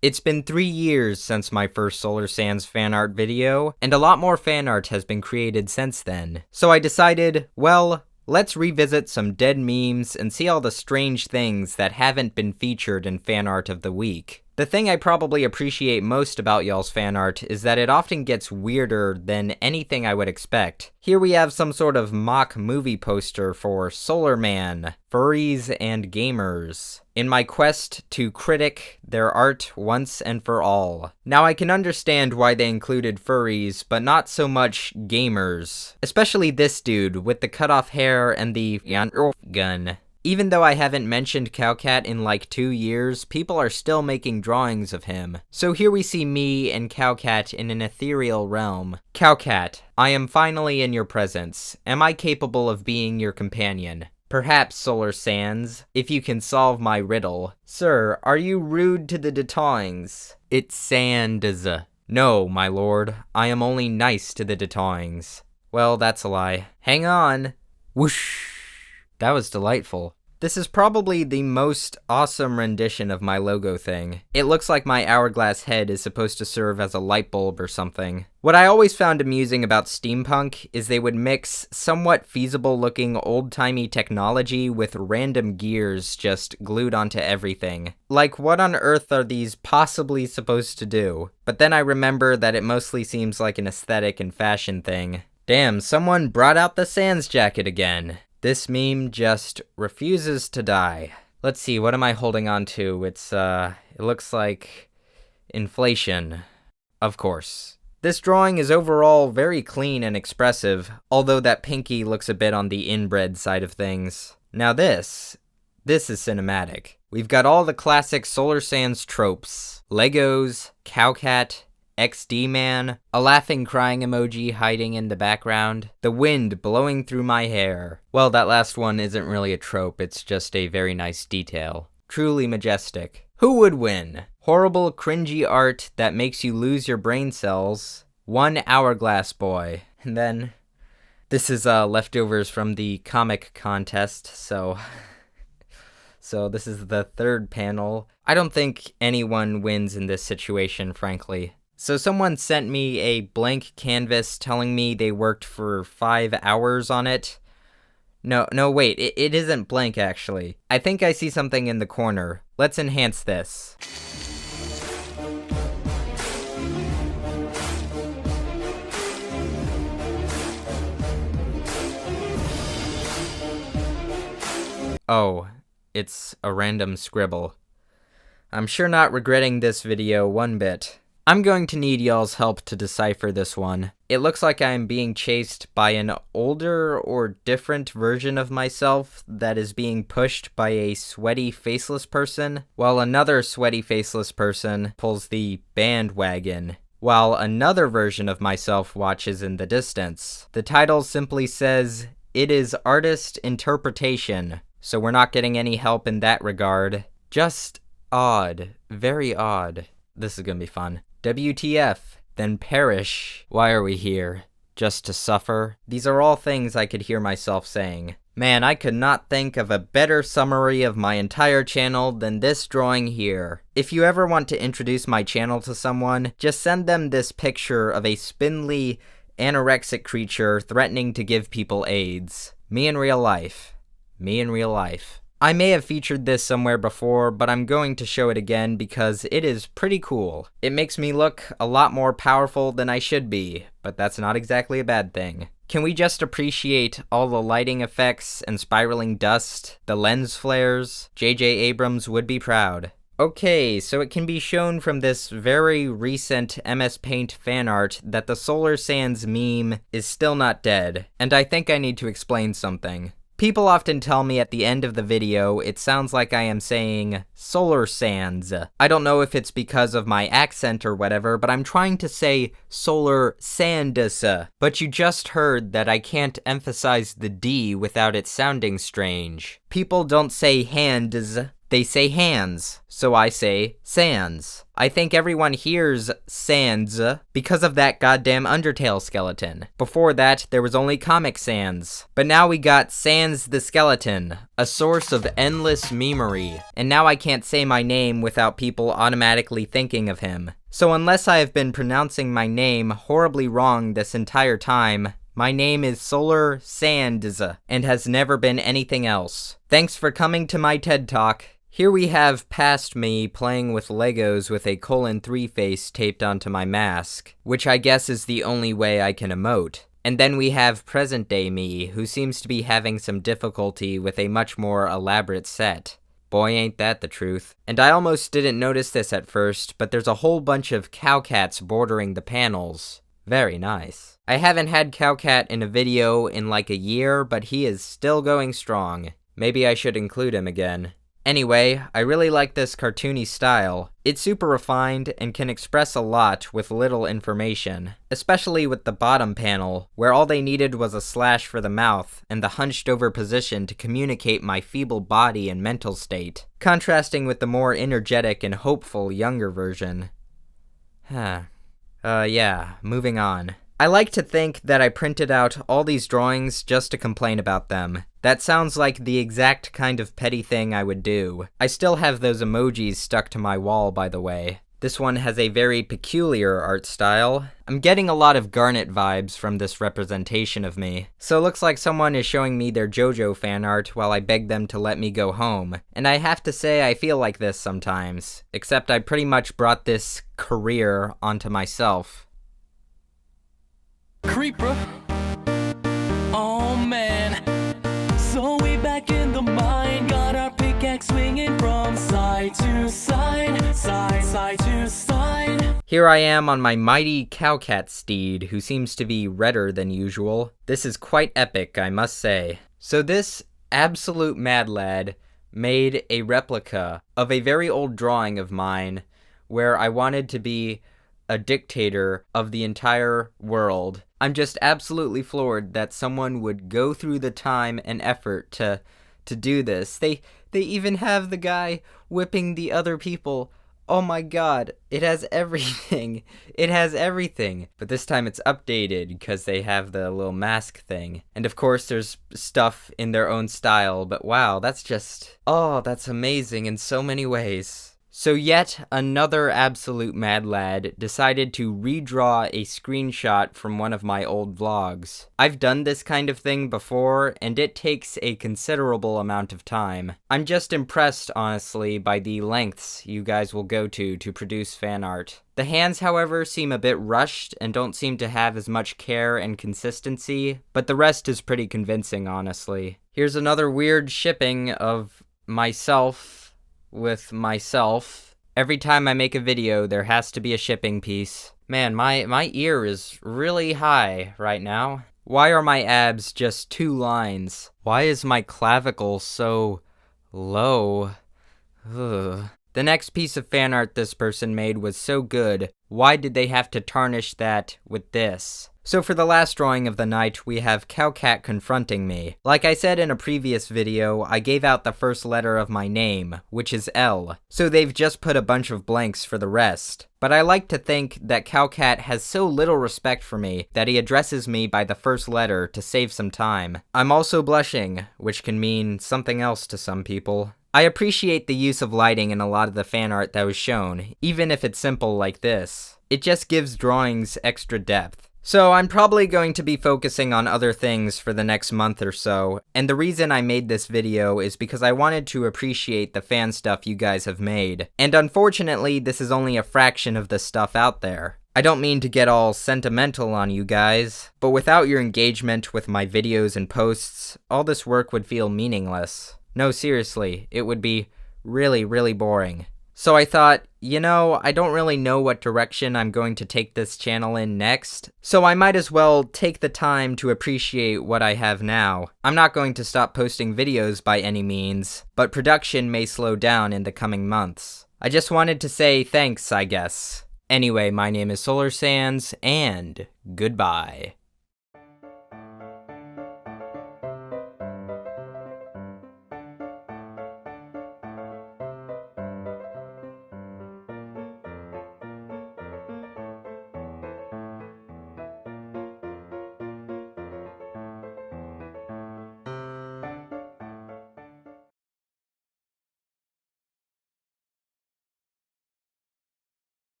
It's been 3 years since my first Solar Sands fan art video, and a lot more fan art has been created since then. So I decided, well, let's revisit some dead memes and see all the strange things that haven't been featured in fan art of the week. The thing I probably appreciate most about y'all's fan art is that it often gets weirder than anything I would expect. Here we have some sort of mock movie poster for Solar Man, furries, and gamers, in my quest to critic their art once and for all. Now I can understand why they included furries, but not so much gamers. Especially this dude with the cut off hair and the gun. Even though I haven't mentioned Cowcat in like 2 years, people are still making drawings of him. So here we see me and Cowcat in an ethereal realm. Cowcat, I am finally in your presence. Am I capable of being your companion? Perhaps, Solar Sands, if you can solve my riddle. Sir, are you rude to the Detawings? It's Sands. No, my lord, I am only nice to the Detawings. Well, that's a lie. Hang on. Whoosh. That was delightful. This is probably the most awesome rendition of my logo thing. It looks like my hourglass head is supposed to serve as a light bulb or something. What I always found amusing about steampunk is they would mix somewhat feasible looking old-timey technology with random gears just glued onto everything. Like, what on earth are these possibly supposed to do? But then I remember that it mostly seems like an aesthetic and fashion thing. Damn, someone brought out the Sans jacket again. This meme just refuses to die. Let's see, what am I holding on to? It looks like inflation. Of course. This drawing is overall very clean and expressive, although that pinky looks a bit on the inbred side of things. Now this is cinematic. We've got all the classic Solar Sands tropes. Legos, Cowcat, XD Man, a laughing crying emoji hiding in the background, the wind blowing through my hair. Well, that last one isn't really a trope, it's just a very nice detail. Truly majestic. Who would win? Horrible, cringy art that makes you lose your brain cells. One hourglass boy. And then, this is leftovers from the comic contest, so this is the third panel. I don't think anyone wins in this situation, frankly. So someone sent me a blank canvas telling me they worked for 5 hours on it. No, wait, it isn't blank actually. I think I see something in the corner. Let's enhance this. Oh, it's a random scribble. I'm sure not regretting this video one bit. I'm going to need y'all's help to decipher this one. It looks like I am being chased by an older or different version of myself that is being pushed by a sweaty faceless person, while another sweaty faceless person pulls the bandwagon, while another version of myself watches in the distance. The title simply says, "It is artist interpretation," so we're not getting any help in that regard. Just odd. Very odd. This is gonna be fun. WTF, then perish. Why are we here? Just to suffer? These are all things I could hear myself saying. Man, I could not think of a better summary of my entire channel than this drawing here. If you ever want to introduce my channel to someone, just send them this picture of a spindly, anorexic creature threatening to give people AIDS. Me in real life. Me in real life. I may have featured this somewhere before, but I'm going to show it again because it is pretty cool. It makes me look a lot more powerful than I should be, but that's not exactly a bad thing. Can we just appreciate all the lighting effects and spiraling dust, the lens flares? J.J. Abrams would be proud. Okay, so it can be shown from this very recent MS Paint fan art that the Solar Sands meme is still not dead, and I think I need to explain something. People often tell me at the end of the video, it sounds like I am saying Solar Sands. I don't know if it's because of my accent or whatever, but I'm trying to say Solar Sands. But you just heard that I can't emphasize the D without it sounding strange. People don't say hands, They say hands, so I say sans. I think everyone hears sans because of that goddamn Undertale skeleton. Before that, there was only Comic Sans. But now we got Sans the Skeleton, a source of endless memery. And now I can't say my name without people automatically thinking of him. So unless I have been pronouncing my name horribly wrong this entire time, my name is Solar Sands and has never been anything else. Thanks for coming to my TED Talk. Here we have past me playing with Legos with a 3 face taped onto my mask, which I guess is the only way I can emote. And then we have present day me, who seems to be having some difficulty with a much more elaborate set. Boy, ain't that the truth. And I almost didn't notice this at first, but there's a whole bunch of cowcats bordering the panels. Very nice. I haven't had Cowcat in a video in like a year, but he is still going strong. Maybe I should include him again. Anyway, I really like this cartoony style. It's super refined and can express a lot with little information, especially with the bottom panel, where all they needed was a slash for the mouth and the hunched over position to communicate my feeble body and mental state, contrasting with the more energetic and hopeful younger version. Yeah, moving on. I like to think that I printed out all these drawings just to complain about them. That sounds like the exact kind of petty thing I would do. I still have those emojis stuck to my wall, by the way. This one has a very peculiar art style. I'm getting a lot of Garnet vibes from this representation of me. So it looks like someone is showing me their JoJo fan art while I beg them to let me go home. And I have to say I feel like this sometimes, except I pretty much brought this career onto myself. Creeper. Oh man. So we back in the mine, got our pickaxe swinging from side to side, side to side. Here I am on my mighty cowcat steed, who seems to be redder than usual. This is quite epic, I must say. So this absolute mad lad made a replica of a very old drawing of mine where I wanted to be a dictator of the entire world. I'm just absolutely floored that someone would go through the time and effort to do this. They even have the guy whipping the other people. Oh my god, it has everything. It has everything. But this time it's updated because they have the little mask thing. And of course there's stuff in their own style, but wow, that's amazing in so many ways. So yet another absolute mad lad decided to redraw a screenshot from one of my old vlogs. I've done this kind of thing before, and it takes a considerable amount of time. I'm just impressed, honestly, by the lengths you guys will go to produce fan art. The hands, however, seem a bit rushed and don't seem to have as much care and consistency, but the rest is pretty convincing, honestly. Here's another weird shipping of myself with myself. Every time I make a video, there has to be a shipping piece. Man, my ear is really high right now. Why are my abs just 2 lines? Why is my clavicle so low? Ugh. The next piece of fan art this person made was so good. Why did they have to tarnish that with this? So for the last drawing of the night, we have Cowcat confronting me. Like I said in a previous video, I gave out the first letter of my name, which is L. So they've just put a bunch of blanks for the rest. But I like to think that Cowcat has so little respect for me that he addresses me by the first letter to save some time. I'm also blushing, which can mean something else to some people. I appreciate the use of lighting in a lot of the fan art that was shown, even if it's simple like this. It just gives drawings extra depth. So I'm probably going to be focusing on other things for the next month or so, and the reason I made this video is because I wanted to appreciate the fan stuff you guys have made. And unfortunately, this is only a fraction of the stuff out there. I don't mean to get all sentimental on you guys, but without your engagement with my videos and posts, all this work would feel meaningless. No, seriously, it would be really, really boring. So I thought, you know, I don't really know what direction I'm going to take this channel in next, so I might as well take the time to appreciate what I have now. I'm not going to stop posting videos by any means, but production may slow down in the coming months. I just wanted to say thanks, I guess. Anyway, my name is Solar Sands, and goodbye.